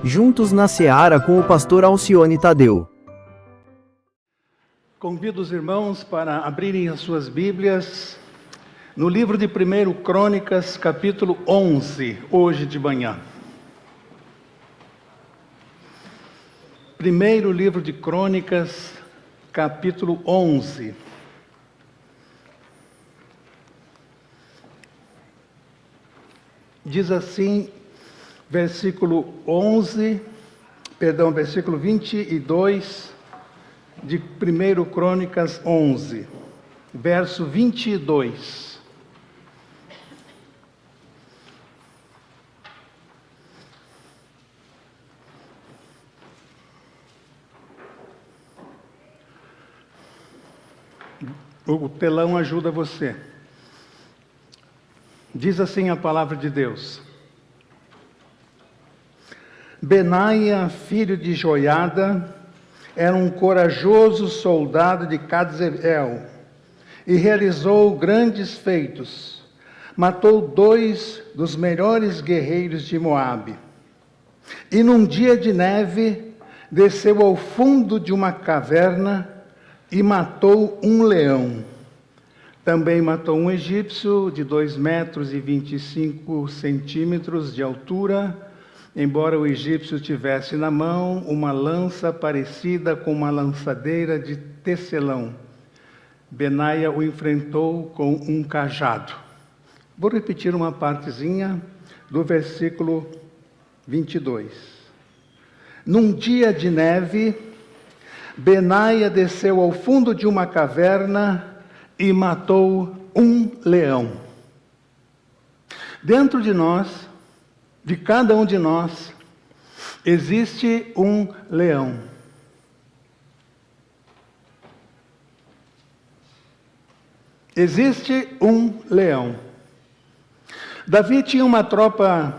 Juntos na Seara com o pastor Alcione Tadeu. Convido os irmãos para abrirem as suas Bíblias no livro de 1 Crônicas, capítulo 11, hoje de manhã. Primeiro livro de Crônicas, capítulo 11. Diz assim, versículo 22 de 1 Crônicas 11, verso 22. O telão ajuda você. Diz assim a palavra de Deus. Benaia, filho de Joiada, era um corajoso soldado de Cabzeel e realizou grandes feitos. Matou 2 dos melhores guerreiros de Moabe. E num dia de neve, desceu ao fundo de uma caverna e matou um leão. Também matou um egípcio de 2,25 metros de altura, embora o egípcio tivesse na mão uma lança parecida com uma lançadeira de tecelão. Benaia o enfrentou com um cajado. Vou repetir uma partezinha do versículo 22. Num dia de neve, Benaia desceu ao fundo de uma caverna e matou um leão. Dentro de nós, de cada um de nós, existe um leão. Existe um leão. Davi tinha uma tropa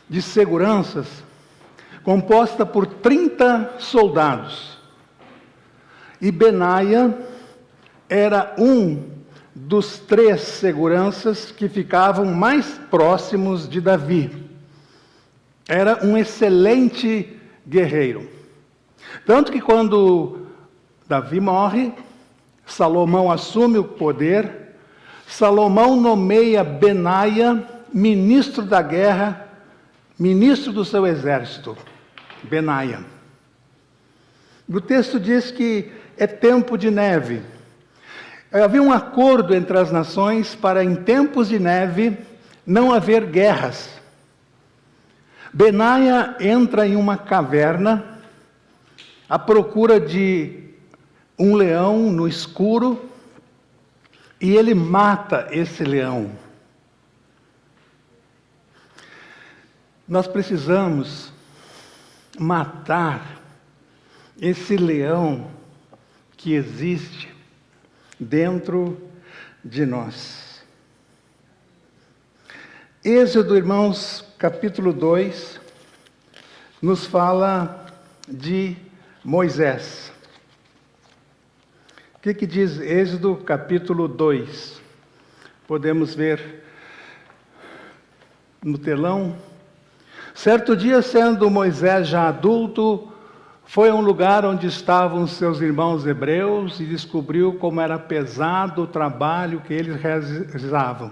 de seguranças composta por 30 soldados. E Benaia era um dos 3 seguranças que ficavam mais próximos de Davi. Era um excelente guerreiro. Tanto que quando Davi morre, Salomão assume o poder, Salomão nomeia Benaia ministro da guerra, ministro do seu exército. Benaia. O texto diz que é tempo de neve. Havia um acordo entre as nações para, em tempos de neve, não haver guerras. Benaia entra em uma caverna à procura de um leão no escuro e ele mata esse leão. Nós precisamos matar esse leão que existe dentro de nós. Êxodo, irmãos, capítulo 2, nos fala de Moisés. O que diz Êxodo, capítulo 2? Podemos ver no telão. Certo dia, sendo Moisés já adulto, foi a um lugar onde estavam seus irmãos hebreus e descobriu como era pesado o trabalho que eles realizavam.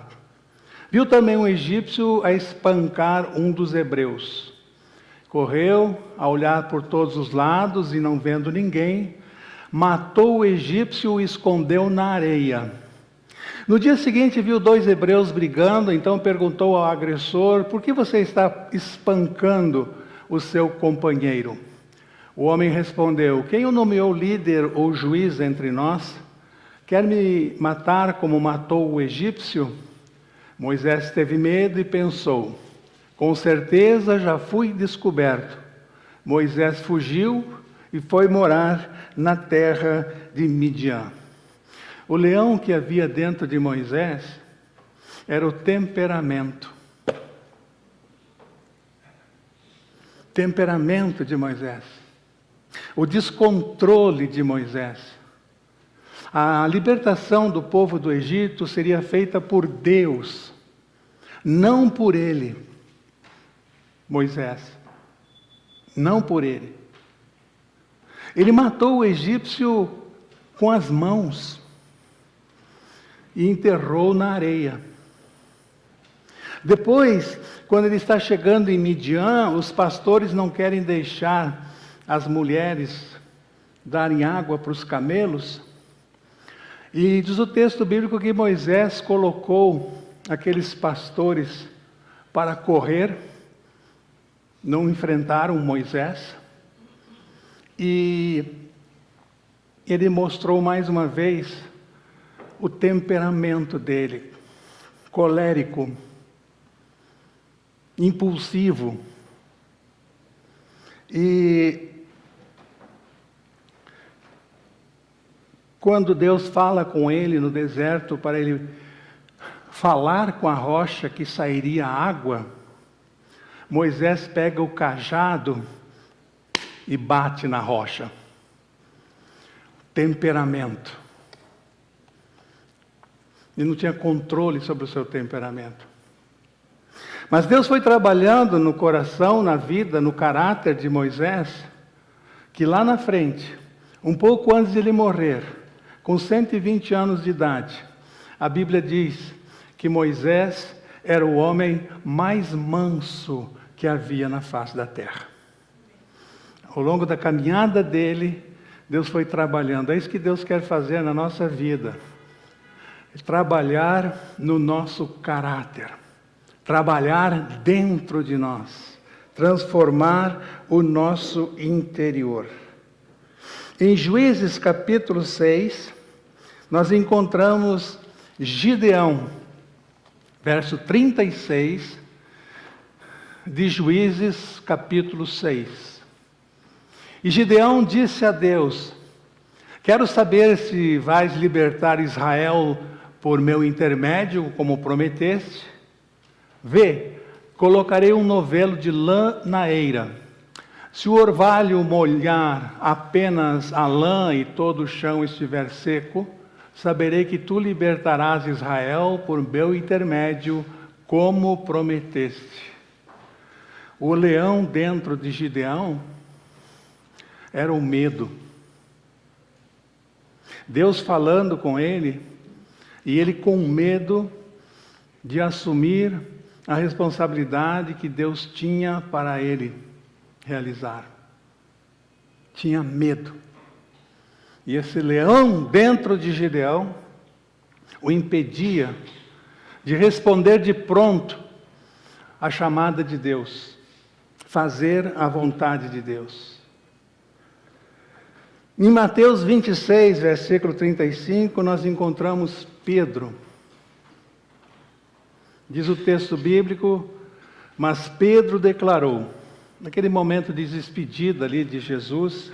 Viu também um egípcio a espancar um dos hebreus. Correu a olhar por todos os lados e, não vendo ninguém, matou o egípcio e o escondeu na areia. No dia seguinte viu 2 hebreus brigando, então perguntou ao agressor: por que você está espancando o seu companheiro? O homem respondeu: quem o nomeou líder ou juiz entre nós? Quer me matar como matou o egípcio? Moisés teve medo e pensou: com certeza já fui descoberto. Moisés fugiu e foi morar na terra de Midian. O leão que havia dentro de Moisés era o temperamento. Temperamento de Moisés. O descontrole de Moisés. A libertação do povo do Egito seria feita por Deus, não por ele, Moisés. não por ele. Ele matou o egípcio com as mãos e enterrou na areia. Depois, quando ele está chegando em Midian, os pastores não querem deixar as mulheres darem água para os camelos. E diz o texto bíblico que Moisés colocou aqueles pastores para correr, não enfrentaram Moisés. E ele mostrou mais uma vez o temperamento dele, colérico, impulsivo. E quando Deus fala com ele no deserto para ele falar com a rocha que sairia água, Moisés pega o cajado e bate na rocha. Temperamento. Ele não tinha controle sobre o seu temperamento. Mas Deus foi trabalhando no coração, na vida, no caráter de Moisés, que lá na frente, um pouco antes de ele morrer, com 120 anos de idade, a Bíblia diz que Moisés era o homem mais manso que havia na face da terra. Ao longo da caminhada dele, Deus foi trabalhando. É isso que Deus quer fazer na nossa vida. Trabalhar no nosso caráter. Trabalhar dentro de nós. Transformar o nosso interior. Em Juízes capítulo 6, nós encontramos Gideão, verso 36, de Juízes capítulo 6. E Gideão disse a Deus: quero saber se vais libertar Israel por meu intermédio, como prometeste. Vê, colocarei um novelo de lã na eira. Se o orvalho molhar apenas a lã e todo o chão estiver seco, saberei que tu libertarás Israel por meu intermédio, como prometeste. O leão dentro de Gideão era o medo. Deus falando com ele, e ele com medo de assumir a responsabilidade que Deus tinha para ele realizar. Tinha medo. E esse leão dentro de Gideão o impedia de responder de pronto à chamada de Deus, fazer a vontade de Deus. Em Mateus 26, versículo 35, nós encontramos Pedro. Diz o texto bíblico: mas Pedro declarou, naquele momento de despedida ali de Jesus: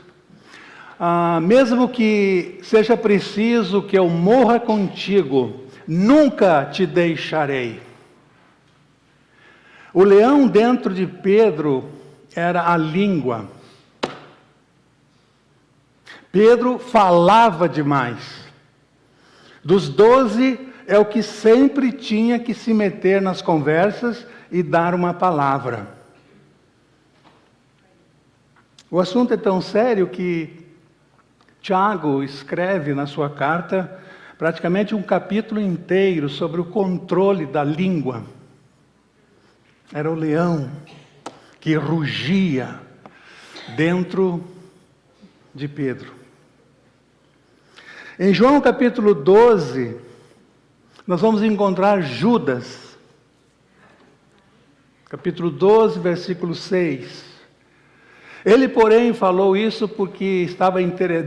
mesmo que seja preciso que eu morra contigo, nunca te deixarei. O leão dentro de Pedro era a língua. Pedro falava demais. Dos 12, é o que sempre tinha que se meter nas conversas e dar uma palavra. O assunto é tão sério que Tiago escreve na sua carta praticamente um capítulo inteiro sobre o controle da língua. Era o leão que rugia dentro de Pedro. Em João capítulo 12, nós vamos encontrar Judas. Capítulo 12, versículo 6. Ele, porém, falou isso porque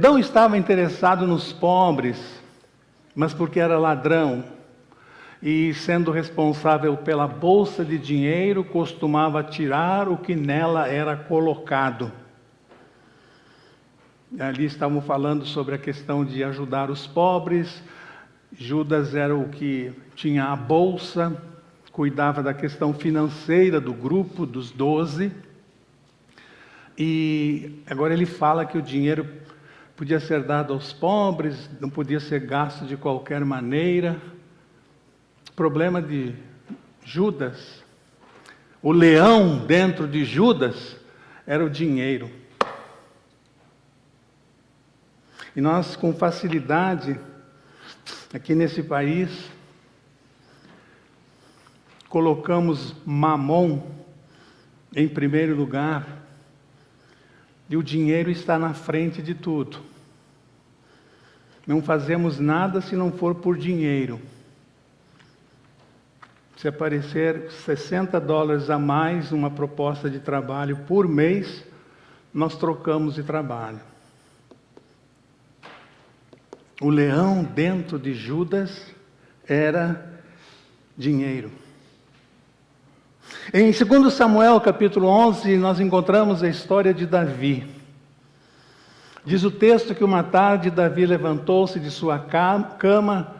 não estava interessado nos pobres, mas porque era ladrão. E, sendo responsável pela bolsa de dinheiro, costumava tirar o que nela era colocado. Ali estavam falando sobre a questão de ajudar os pobres. Judas era o que tinha a bolsa, cuidava da questão financeira do grupo dos 12. E agora ele fala que o dinheiro podia ser dado aos pobres, não podia ser gasto de qualquer maneira. O problema de Judas, o leão dentro de Judas, era o dinheiro. E nós, com facilidade, aqui nesse país, colocamos Mamon em primeiro lugar, e o dinheiro está na frente de tudo. Não fazemos nada se não for por dinheiro. Se aparecer $60 a mais numa proposta de trabalho por mês, nós trocamos de trabalho. O leão dentro de Judas era dinheiro. Em 2 Samuel, capítulo 11, nós encontramos a história de Davi. Diz o texto que uma tarde Davi levantou-se de sua cama,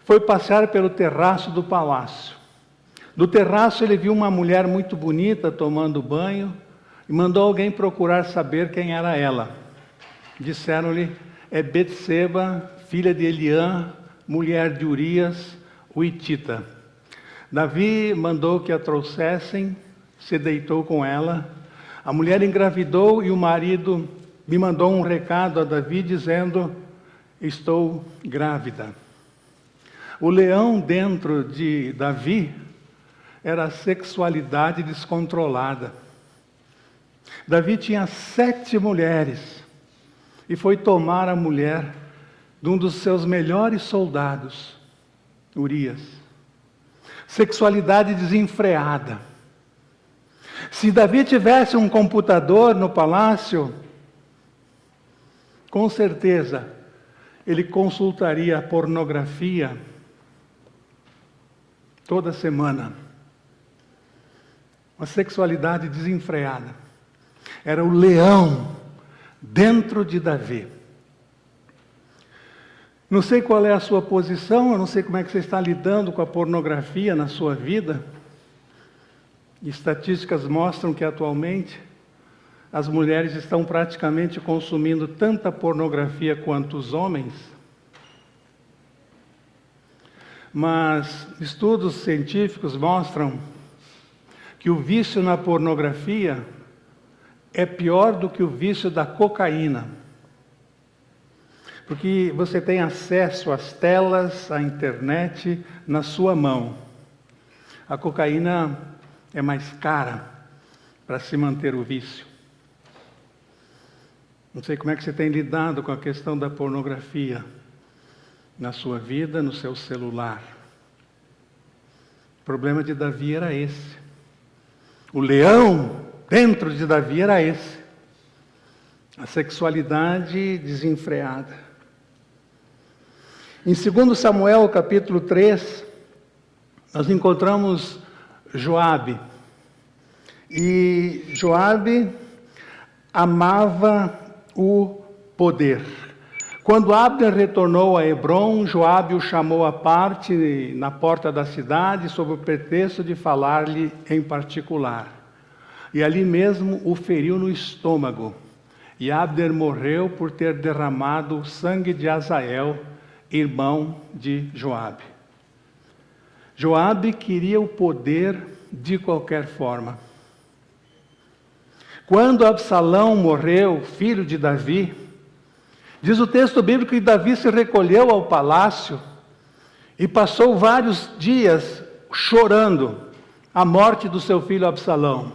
foi passear pelo terraço do palácio. Do terraço ele viu uma mulher muito bonita tomando banho e mandou alguém procurar saber quem era ela. Disseram-lhe, é Betseba, filha de Eliã, mulher de Urias, o hitita. Davi mandou que a trouxessem, se deitou com ela. A mulher engravidou e o marido me mandou um recado a Davi dizendo, estou grávida. O leão dentro de Davi era a sexualidade descontrolada. Davi tinha 7 mulheres e foi tomar a mulher de um dos seus melhores soldados, Urias. Sexualidade desenfreada. Se Davi tivesse um computador no palácio, com certeza ele consultaria a pornografia toda semana. Uma sexualidade desenfreada. Era o leão dentro de Davi. Não sei qual é a sua posição, eu não sei como é que você está lidando com a pornografia na sua vida. Estatísticas mostram que atualmente as mulheres estão praticamente consumindo tanta pornografia quanto os homens. Mas estudos científicos mostram que o vício na pornografia é pior do que o vício da cocaína. Porque você tem acesso às telas, à internet na sua mão. A cocaína é mais cara para se manter o vício. Não sei como é que você tem lidado com a questão da pornografia na sua vida, no seu celular. O problema de Davi era esse. O leão dentro de Davi era esse. A sexualidade desenfreada. Em 2 Samuel, capítulo 3, nós encontramos Joabe. E Joabe amava o poder. Quando Abner retornou a Hebrom, Joabe o chamou à parte na porta da cidade, sob o pretexto de falar-lhe em particular. E ali mesmo o feriu no estômago. E Abner morreu por ter derramado o sangue de Asael, irmão de Joabe. Joabe queria o poder de qualquer forma. Quando Absalão morreu, filho de Davi, diz o texto bíblico que Davi se recolheu ao palácio e passou vários dias chorando a morte do seu filho Absalão.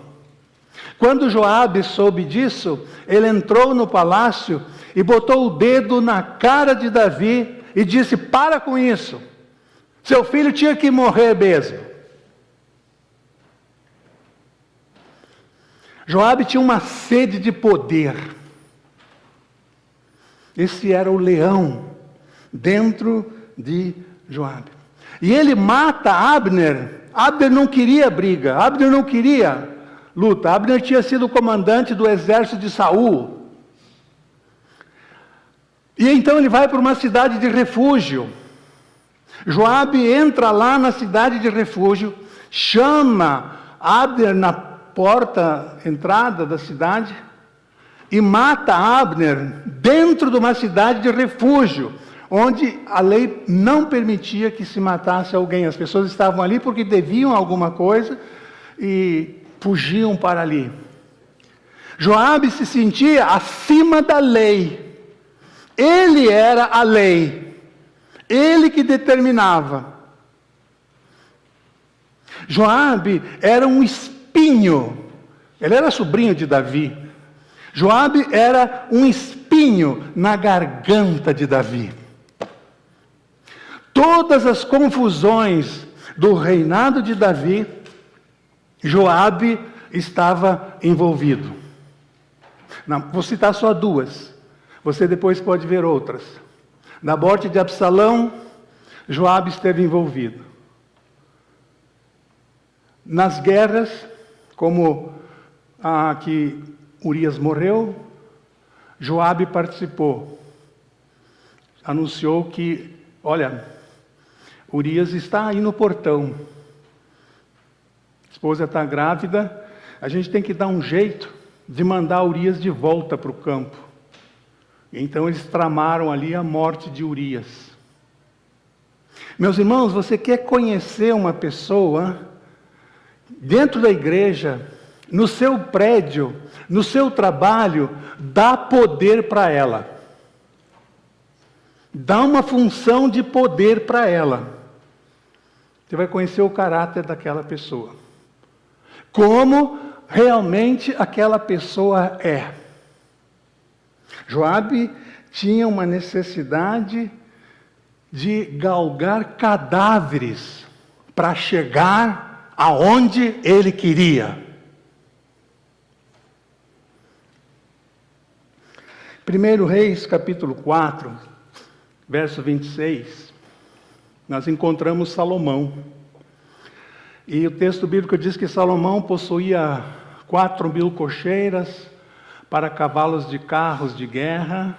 Quando Joabe soube disso, ele entrou no palácio e botou o dedo na cara de Davi e disse, para com isso, seu filho tinha que morrer mesmo. Joabe tinha uma sede de poder. Esse era o leão dentro de Joabe. E ele mata Abner. Abner não queria briga, Abner não queria luta. Abner tinha sido comandante do exército de Saul. E então ele vai para uma cidade de refúgio. Joabe entra lá na cidade de refúgio, chama Abner na porta, entrada da cidade, e mata Abner dentro de uma cidade de refúgio, onde a lei não permitia que se matasse alguém. As pessoas estavam ali porque deviam alguma coisa e fugiam para ali. Joabe se sentia acima da lei. Ele era a lei. Ele que determinava. Joabe era um espinho. Ele era sobrinho de Davi. Joabe era um espinho na garganta de Davi. Todas as confusões do reinado de Davi, Joabe estava envolvido. Não, vou citar só duas. Você depois pode ver outras. Na morte de Absalão, Joabe esteve envolvido. Nas guerras, como a que Urias morreu, Joabe participou. Anunciou que, olha, Urias está aí no portão. A esposa está grávida, a gente tem que dar um jeito de mandar Urias de volta para o campo. Então eles tramaram ali a morte de Urias. Meus irmãos, você quer conhecer uma pessoa dentro da igreja, no seu prédio, no seu trabalho, dá poder para ela. Dá uma função de poder para ela. Você vai conhecer o caráter daquela pessoa. Como realmente aquela pessoa é. Joabe tinha uma necessidade de galgar cadáveres para chegar aonde ele queria. 1 Reis, capítulo 4, verso 26, nós encontramos Salomão. E o texto bíblico diz que Salomão possuía 4.000 cocheiras para cavalos de carros de guerra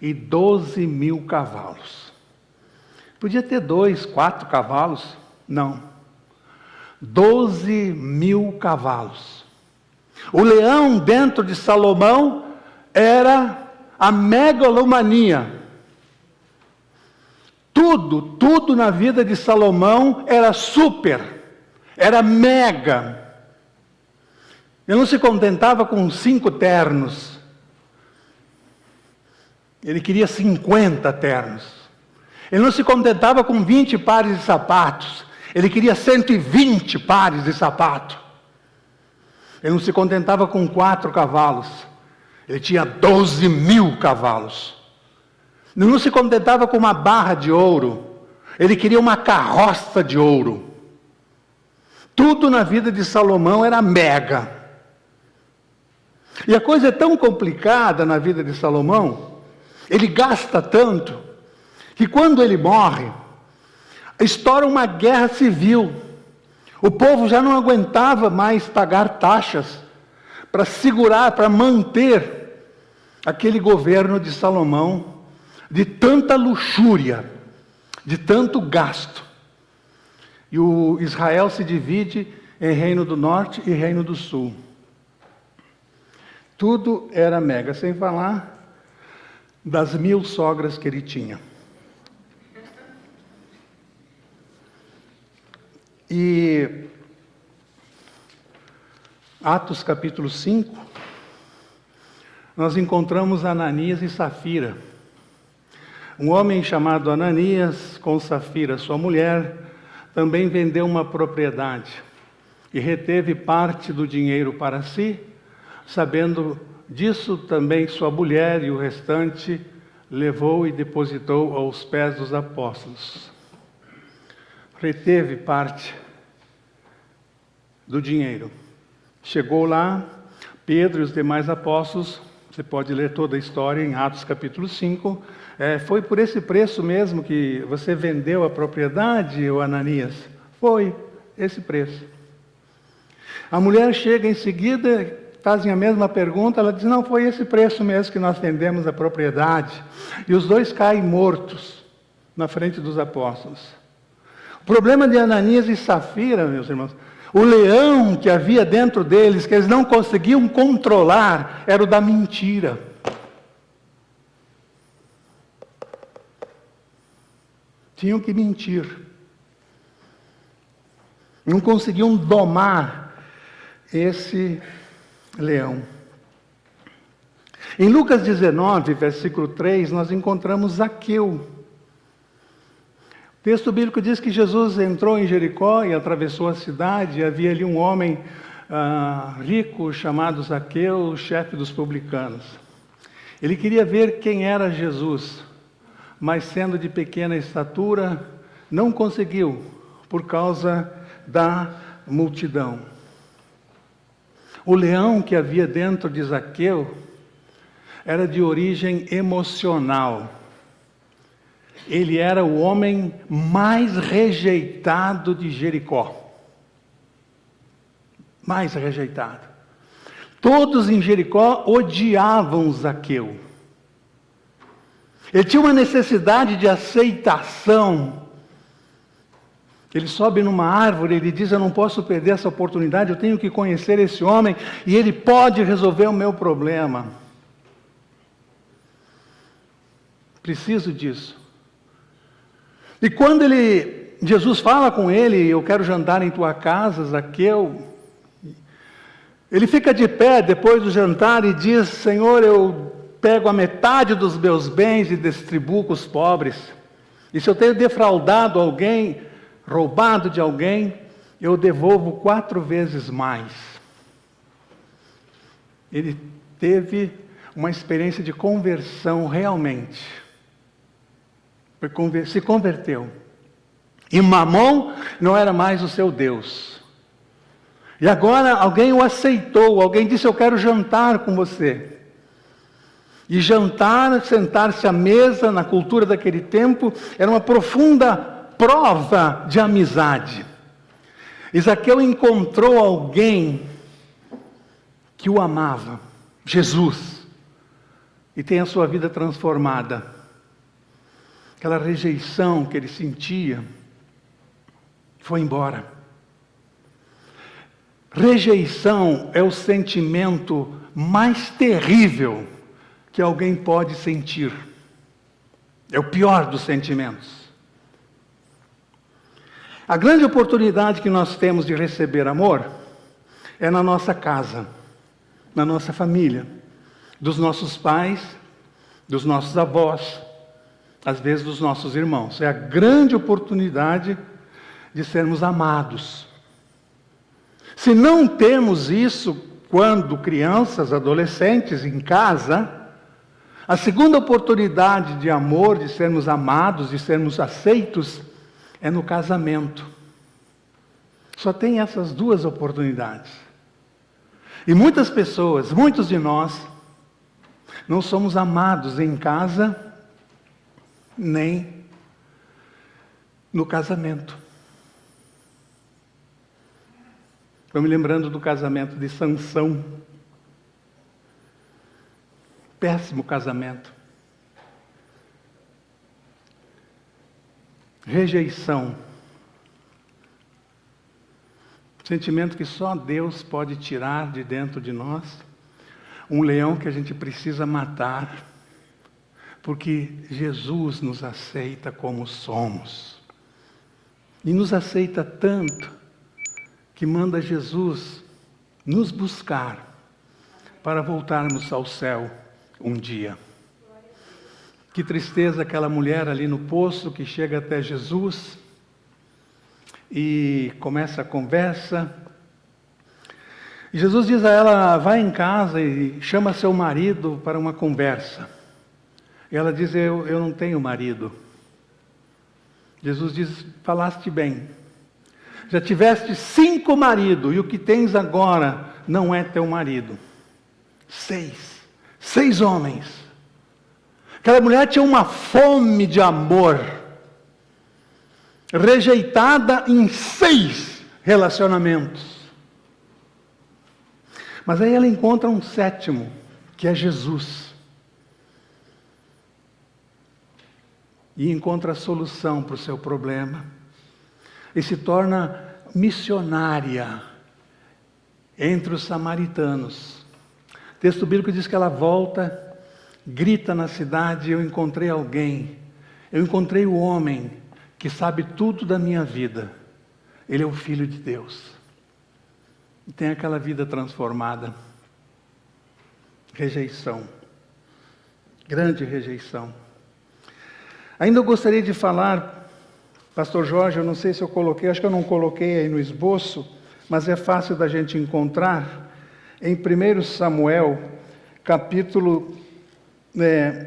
e 12.000 cavalos. Podia ter 2, 4 cavalos? Não. 12.000 cavalos. O leão dentro de Salomão era a megalomania. Tudo na vida de Salomão era super, era mega. Ele não se contentava com 5 ternos. Ele queria 50 ternos. Ele não se contentava com 20 pares de sapatos. Ele queria 120 pares de sapato. Ele não se contentava com 4 cavalos. Ele tinha 12.000 cavalos. Ele não se contentava com uma barra de ouro. Ele queria uma carroça de ouro. Tudo na vida de Salomão era mega. E a coisa é tão complicada na vida de Salomão, ele gasta tanto, que quando ele morre, estoura uma guerra civil. O povo já não aguentava mais pagar taxas para segurar, para manter aquele governo de Salomão, de tanta luxúria, de tanto gasto. E o Israel se divide em reino do norte e reino do sul. Tudo era mega, sem falar das 1000 sogras que ele tinha. E Atos capítulo 5, nós encontramos Ananias e Safira. Um homem chamado Ananias, com Safira, sua mulher, também vendeu uma propriedade e reteve parte do dinheiro para si. Sabendo disso, também sua mulher e o restante levou e depositou aos pés dos apóstolos. Reteve parte do dinheiro. Chegou lá, Pedro e os demais apóstolos, você pode ler toda a história em Atos capítulo 5, foi por esse preço mesmo que você vendeu a propriedade, ô Ananias? Foi esse preço. A mulher chega em seguida, fazem a mesma pergunta, ela diz, não, foi esse preço mesmo que nós vendemos a propriedade. E os dois caem mortos na frente dos apóstolos. O problema de Ananias e Safira, meus irmãos, o leão que havia dentro deles, que eles não conseguiam controlar, era o da mentira. Tinham que mentir. Não conseguiam domar esse leão. Em Lucas 19, versículo 3, nós encontramos Zaqueu. O texto bíblico diz que Jesus entrou em Jericó e atravessou a cidade, e havia ali um homem rico chamado Zaqueu, chefe dos publicanos. Ele queria ver quem era Jesus, mas sendo de pequena estatura, não conseguiu, por causa da multidão. O leão que havia dentro de Zaqueu era de origem emocional. Ele era o homem mais rejeitado de Jericó. Mais rejeitado. Todos em Jericó odiavam Zaqueu. Ele tinha uma necessidade de aceitação. Ele sobe numa árvore, ele diz: eu não posso perder essa oportunidade, eu tenho que conhecer esse homem e ele pode resolver o meu problema. Preciso disso. E quando Jesus fala com ele: eu quero jantar em tua casa, Zaqueu, ele fica de pé depois do jantar e diz: Senhor, eu pego a metade dos meus bens e distribuo com os pobres. E se eu tenho defraudado alguém, roubado de alguém, eu devolvo 4 vezes mais. Ele teve uma experiência de conversão realmente. Se converteu. E Mamon não era mais o seu Deus. E agora alguém o aceitou, alguém disse: eu quero jantar com você. E jantar, sentar-se à mesa, na cultura daquele tempo, era uma profunda prova de amizade. Zaqueu encontrou alguém que o amava, Jesus, e tem a sua vida transformada. Aquela rejeição que ele sentia foi embora. Rejeição é o sentimento mais terrível que alguém pode sentir. É o pior dos sentimentos. A grande oportunidade que nós temos de receber amor é na nossa casa, na nossa família, dos nossos pais, dos nossos avós, às vezes dos nossos irmãos. É a grande oportunidade de sermos amados. Se não temos isso quando crianças, adolescentes, em casa, a segunda oportunidade de amor, de sermos amados, de sermos aceitos, é no casamento. Só tem essas 2 oportunidades. E muitas pessoas, muitos de nós, não somos amados em casa, nem no casamento. Estou me lembrando do casamento de Sansão. Péssimo casamento. Rejeição. Sentimento que só Deus pode tirar de dentro de nós. Um leão que a gente precisa matar. Porque Jesus nos aceita como somos. E nos aceita tanto que manda Jesus nos buscar para voltarmos ao céu um dia. Que tristeza aquela mulher ali no poço que chega até Jesus e começa a conversa. E Jesus diz a ela: vai em casa e chama seu marido para uma conversa. E ela diz: eu não tenho marido. Jesus diz: falaste bem. Já tiveste 5 maridos, e o que tens agora não é teu marido. 6 homens. Aquela mulher tinha uma fome de amor, rejeitada em 6 relacionamentos. Mas aí ela encontra um 7º, que é Jesus. E encontra a solução para o seu problema. E se torna missionária entre os samaritanos. O texto bíblico diz que ela volta, grita na cidade: eu encontrei alguém, eu encontrei o homem que sabe tudo da minha vida. Ele é o Filho de Deus. E tem aquela vida transformada. Rejeição. Grande rejeição. Ainda eu gostaria de falar, Pastor Jorge, eu não sei se eu coloquei, acho que eu não coloquei aí no esboço, mas é fácil da gente encontrar, em 1 Samuel, capítulo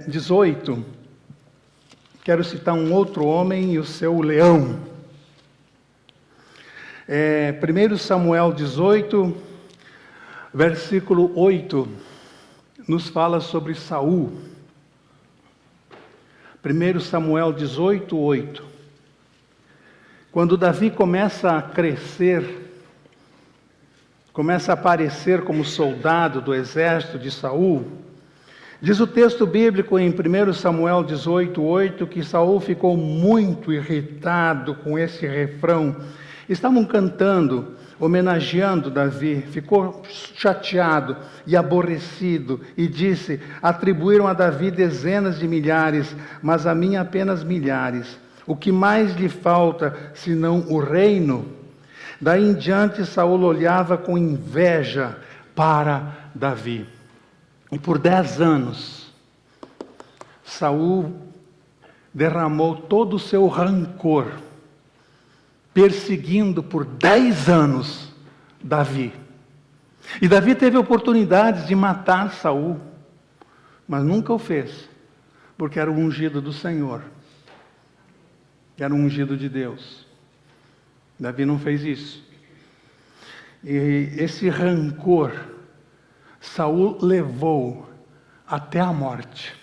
18, quero citar um outro homem e o seu leão. 1 Samuel 18, versículo 8, nos fala sobre Saul. 1 Samuel 18, 8. Quando Davi começa a crescer, começa a aparecer como soldado do exército de Saul, diz o texto bíblico em 1 Samuel 18, 8, que Saul ficou muito irritado com esse refrão. Estavam cantando, homenageando Davi, ficou chateado e aborrecido e disse: atribuíram a Davi dezenas de milhares, mas a mim apenas milhares. O que mais lhe falta, senão o reino? Daí em diante Saul olhava com inveja para Davi. E por 10 anos, Saul derramou todo o seu rancor, perseguindo por 10 anos Davi. E Davi teve oportunidades de matar Saul, mas nunca o fez, porque era o ungido do Senhor, era o ungido de Deus. Davi não fez isso. E esse rancor, Saul levou até a morte.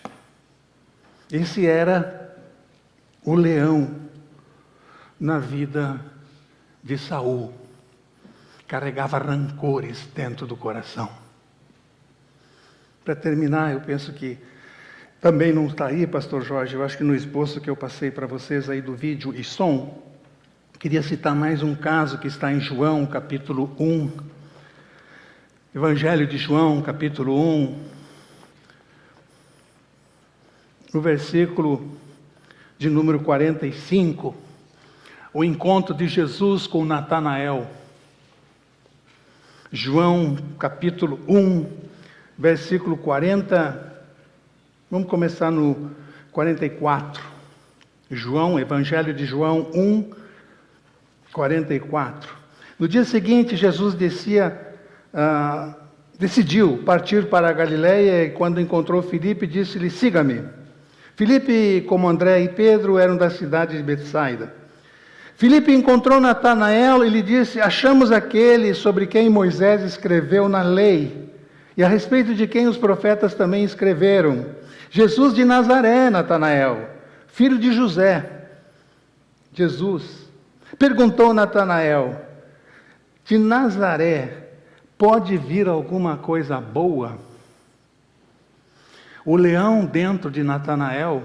Esse era o leão na vida de Saul. Carregava rancores dentro do coração. Para terminar, eu penso que também não está aí, Pastor Jorge, eu acho que no esboço que eu passei para vocês aí do vídeo e som, queria citar mais um caso que está em João, capítulo 1. Evangelho de João, capítulo 1, no versículo de número 45, o encontro de Jesus com Natanael. João, capítulo 1, versículo 40, vamos começar no 44. João, Evangelho de João 1, 44. No dia seguinte, Jesus decidiu partir para a Galiléia, e quando encontrou Filipe, disse-lhe: siga-me. Filipe, como André e Pedro, eram da cidade de Betsaida. Filipe encontrou Natanael e lhe disse: achamos aquele sobre quem Moisés escreveu na lei, e a respeito de quem os profetas também escreveram, Jesus de Nazaré. Natanael, filho de José. Jesus perguntou Natanael: de Nazaré pode vir alguma coisa boa? O leão dentro de Natanael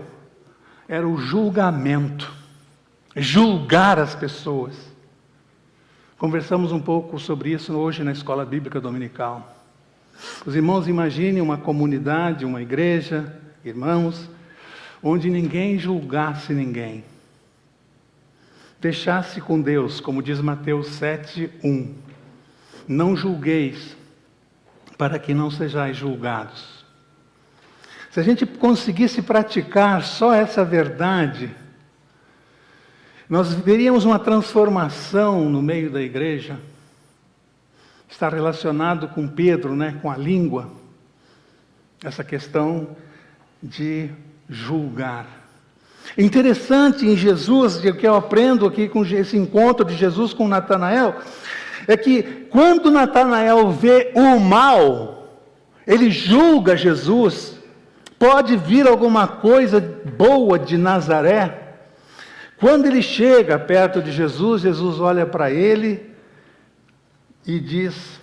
era o julgamento, julgar as pessoas. Conversamos um pouco sobre isso hoje na escola bíblica dominical. Os irmãos imaginem uma comunidade, uma igreja, irmãos, onde ninguém julgasse ninguém. Deixasse com Deus, como diz Mateus 7:1. Não julgueis, para que não sejais julgados. Se a gente conseguisse praticar só essa verdade, nós veríamos uma transformação no meio da igreja. Está relacionado com Pedro, com a língua. Essa questão de julgar. Interessante em Jesus, o que eu aprendo aqui com esse encontro de Jesus com Natanael, é que quando Natanael vê o mal, ele julga Jesus. Pode vir alguma coisa boa de Nazaré? Quando ele chega perto de Jesus, Jesus olha para ele e diz,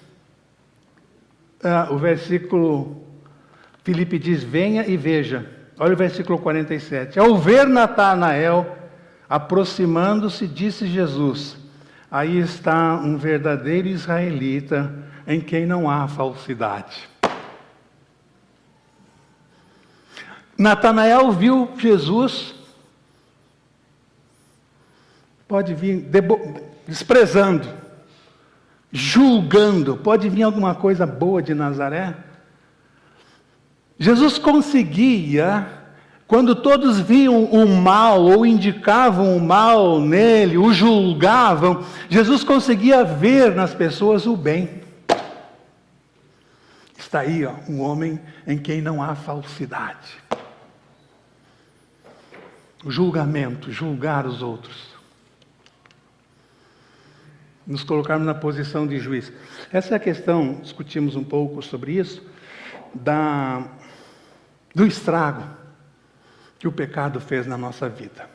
o versículo, Filipe diz: venha e veja. Olha o versículo 47. Ao ver Natanael aproximando-se, disse Jesus: aí está um verdadeiro israelita, em quem não há falsidade. Natanael viu Jesus, pode vir desprezando, julgando, pode vir alguma coisa boa de Nazaré? Jesus conseguia, quando todos viam o mal ou indicavam o mal nele, o julgavam, Jesus conseguia ver nas pessoas o bem. Está aí, um homem em quem não há falsidade. O julgamento, julgar os outros. Nos colocarmos na posição de juiz. Essa é a questão, discutimos um pouco sobre isso, do estrago que o pecado fez na nossa vida.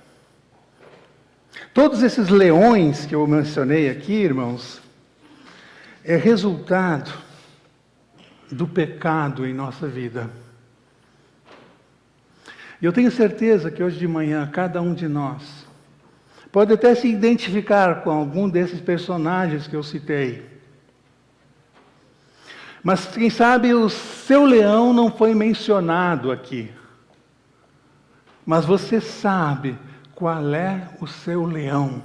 Todos esses leões que eu mencionei aqui, irmãos, é resultado do pecado em nossa vida. E eu tenho certeza que hoje de manhã, cada um de nós pode até se identificar com algum desses personagens que eu citei. Mas quem sabe o seu leão não foi mencionado aqui. Mas você sabe qual é o seu leão.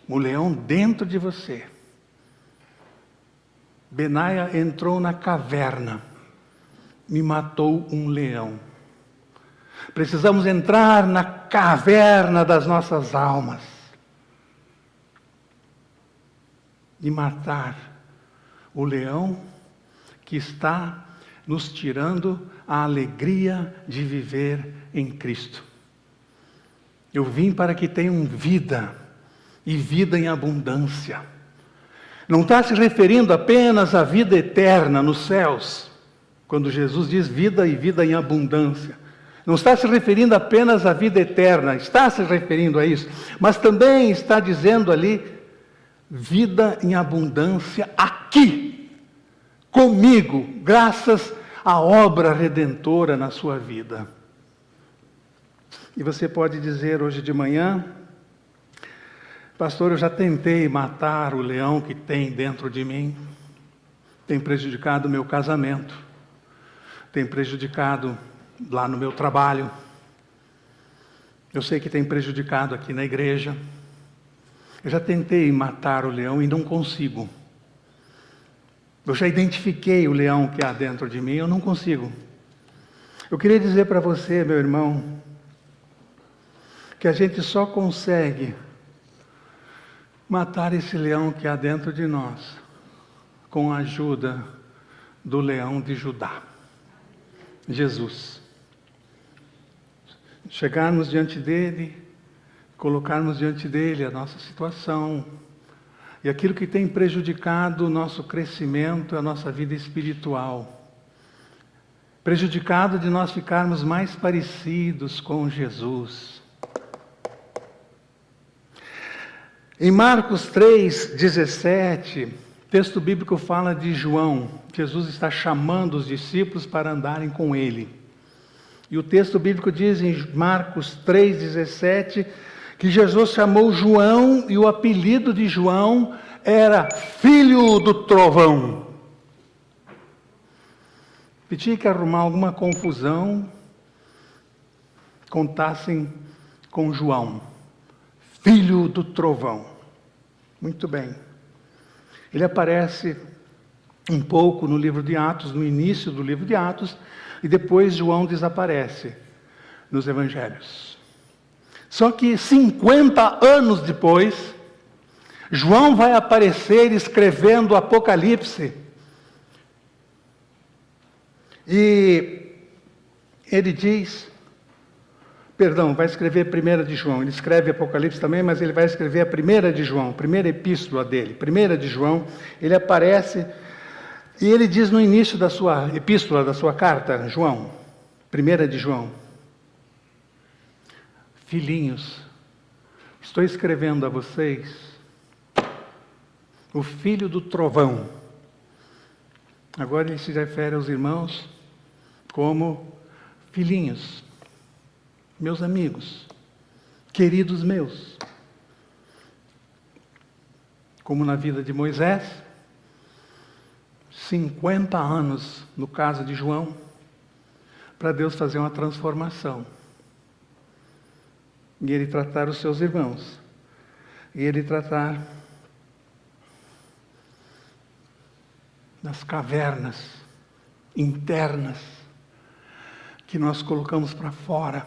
O leão dentro de você. Benaia entrou na caverna e matou um leão. Precisamos entrar na caverna das nossas almas e matar o leão que está nos tirando a alegria de viver em Cristo. Eu vim para que tenham vida, e vida em abundância. Não está se referindo apenas à vida eterna nos céus, quando Jesus diz vida e vida em abundância. Não está se referindo apenas à vida eterna, está se referindo a isso, mas também está dizendo ali, vida em abundância aqui, comigo, graças à obra redentora na sua vida. E você pode dizer hoje de manhã, pastor, eu já tentei matar o leão que tem dentro de mim, tem prejudicado o meu casamento, tem prejudicado lá no meu trabalho, eu sei que tem prejudicado aqui na igreja, eu já tentei matar o leão e não consigo. Eu já identifiquei o leão que há dentro de mim, eu não consigo. Eu queria dizer para você, meu irmão, que a gente só consegue matar esse leão que há dentro de nós com a ajuda do leão de Judá, Jesus. Chegarmos diante dele, colocarmos diante dele a nossa situação e aquilo que tem prejudicado o nosso crescimento, a nossa vida espiritual, prejudicado de nós ficarmos mais parecidos com Jesus. Em Marcos 3:17, o texto bíblico fala de João. Jesus está chamando os discípulos para andarem com ele. E o texto bíblico diz em Marcos 3:17 que Jesus chamou João e o apelido de João era Filho do Trovão. Tinha que arrumar alguma confusão, contassem com João, Filho do Trovão. Muito bem. Ele aparece um pouco no livro de Atos, no início do livro de Atos, e depois João desaparece nos evangelhos. Só que 50 anos depois, João vai aparecer escrevendo o Apocalipse. E ele diz, vai escrever a primeira de João. Ele escreve Apocalipse também, mas ele vai escrever a primeira de João, a primeira epístola dele. Primeira de João, ele aparece e ele diz no início da sua epístola, da sua carta, João, primeira de João: filhinhos, estou escrevendo a vocês, o filho do trovão. Agora ele se refere aos irmãos como filhinhos, meus amigos, queridos meus. Como na vida de Moisés, 50 anos, no caso de João, para Deus fazer uma transformação. E ele tratar os seus irmãos. E ele tratar das cavernas internas que nós colocamos para fora.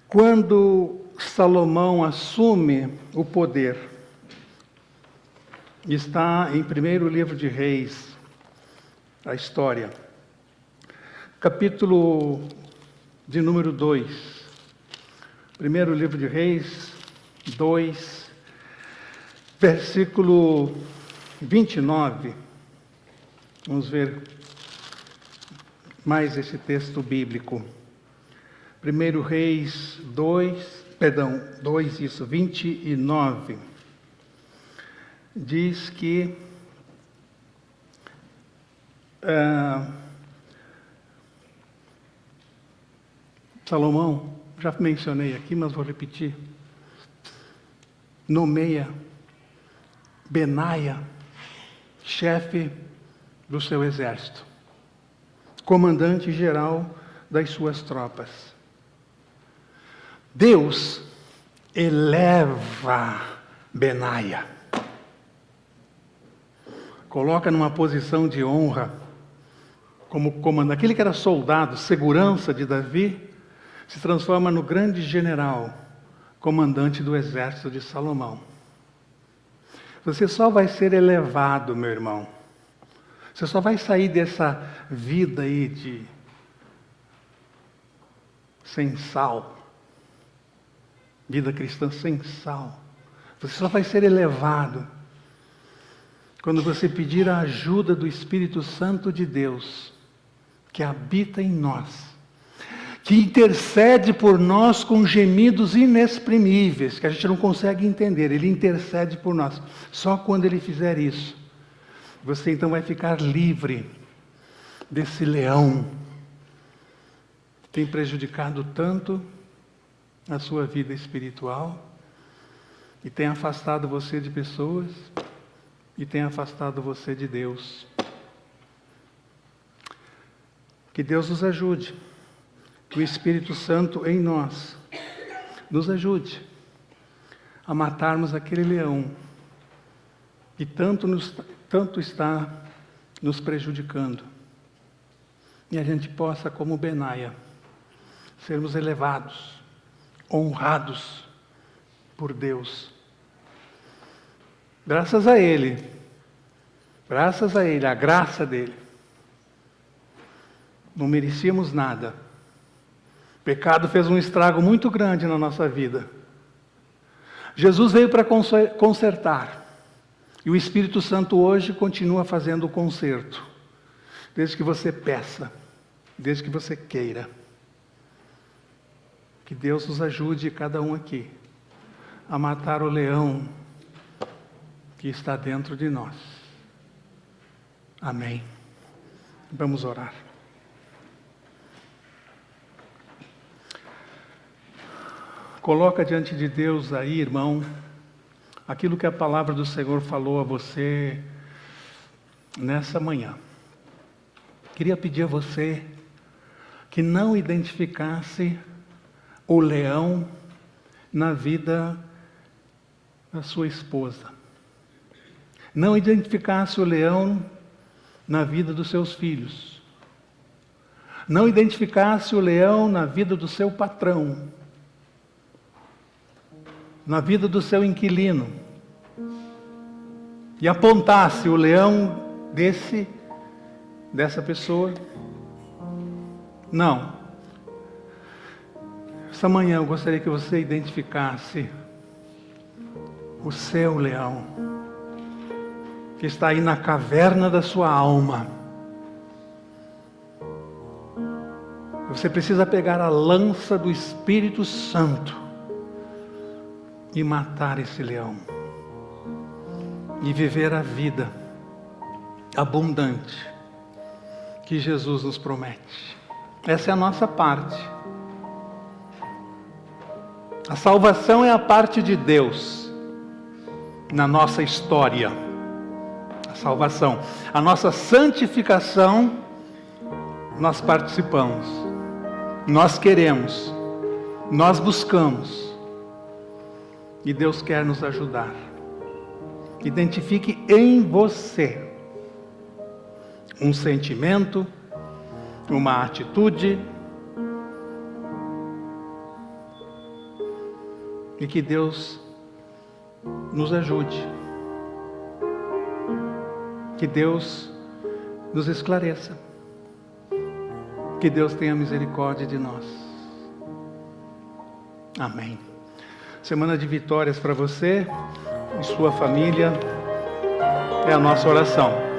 Quando Salomão assume o poder, está em 1º livro de Reis, a história, capítulo de número 2. 1º livro de Reis, 2, versículo 29. Vamos ver mais esse texto bíblico. 1 Reis 2, 29. Diz que Salomão, já mencionei aqui, mas vou repetir, nomeia Benaia, chefe do seu exército, comandante geral das suas tropas. Deus eleva Benaia, coloca numa posição de honra como comandante. Aquele que era soldado, segurança de Davi, se transforma no grande general, comandante do exército de Salomão. Você só vai ser elevado, meu irmão. Você só vai sair dessa vida aí de sem sal, vida cristã sem sal. Você só vai ser elevado quando você pedir a ajuda do Espírito Santo de Deus, que habita em nós, que intercede por nós com gemidos inexprimíveis, que a gente não consegue entender. Ele intercede por nós. Só quando Ele fizer isso, você então vai ficar livre desse leão que tem prejudicado tanto a sua vida espiritual e tem afastado você de pessoas e tem afastado você de Deus. Que Deus nos ajude. Que o Espírito Santo em nós nos ajude a matarmos aquele leão que tanto está nos prejudicando. E a gente possa, como Benaia, sermos elevados, honrados por Deus. Graças a Ele, a graça dEle. Não merecíamos nada. O pecado fez um estrago muito grande na nossa vida. Jesus veio para consertar. E o Espírito Santo hoje continua fazendo o conserto. Desde que você peça, desde que você queira. Que Deus nos ajude, cada um aqui, a matar o leão que está dentro de nós. Amém. Vamos orar. Coloca diante de Deus aí, irmão, aquilo que a palavra do Senhor falou a você nessa manhã. Queria pedir a você que não identificasse o leão na vida da sua esposa. Não identificasse o leão na vida dos seus filhos. Não identificasse o leão na vida do seu patrão. Na vida do seu inquilino, e apontasse o leão dessa pessoa. Não. Essa manhã eu gostaria que você identificasse o seu leão, que está aí na caverna da sua alma. Você precisa pegar a lança do Espírito Santo e matar esse leão. E viver a vida abundante que Jesus nos promete. Essa é a nossa parte. A salvação é a parte de Deus na nossa história. A salvação. A nossa santificação, nós participamos. Nós queremos. Nós buscamos. E Deus quer nos ajudar. Identifique em você um sentimento, uma atitude. E que Deus nos ajude. Que Deus nos esclareça. Que Deus tenha misericórdia de nós. Amém. Semana de vitórias para você e sua família é a nossa oração.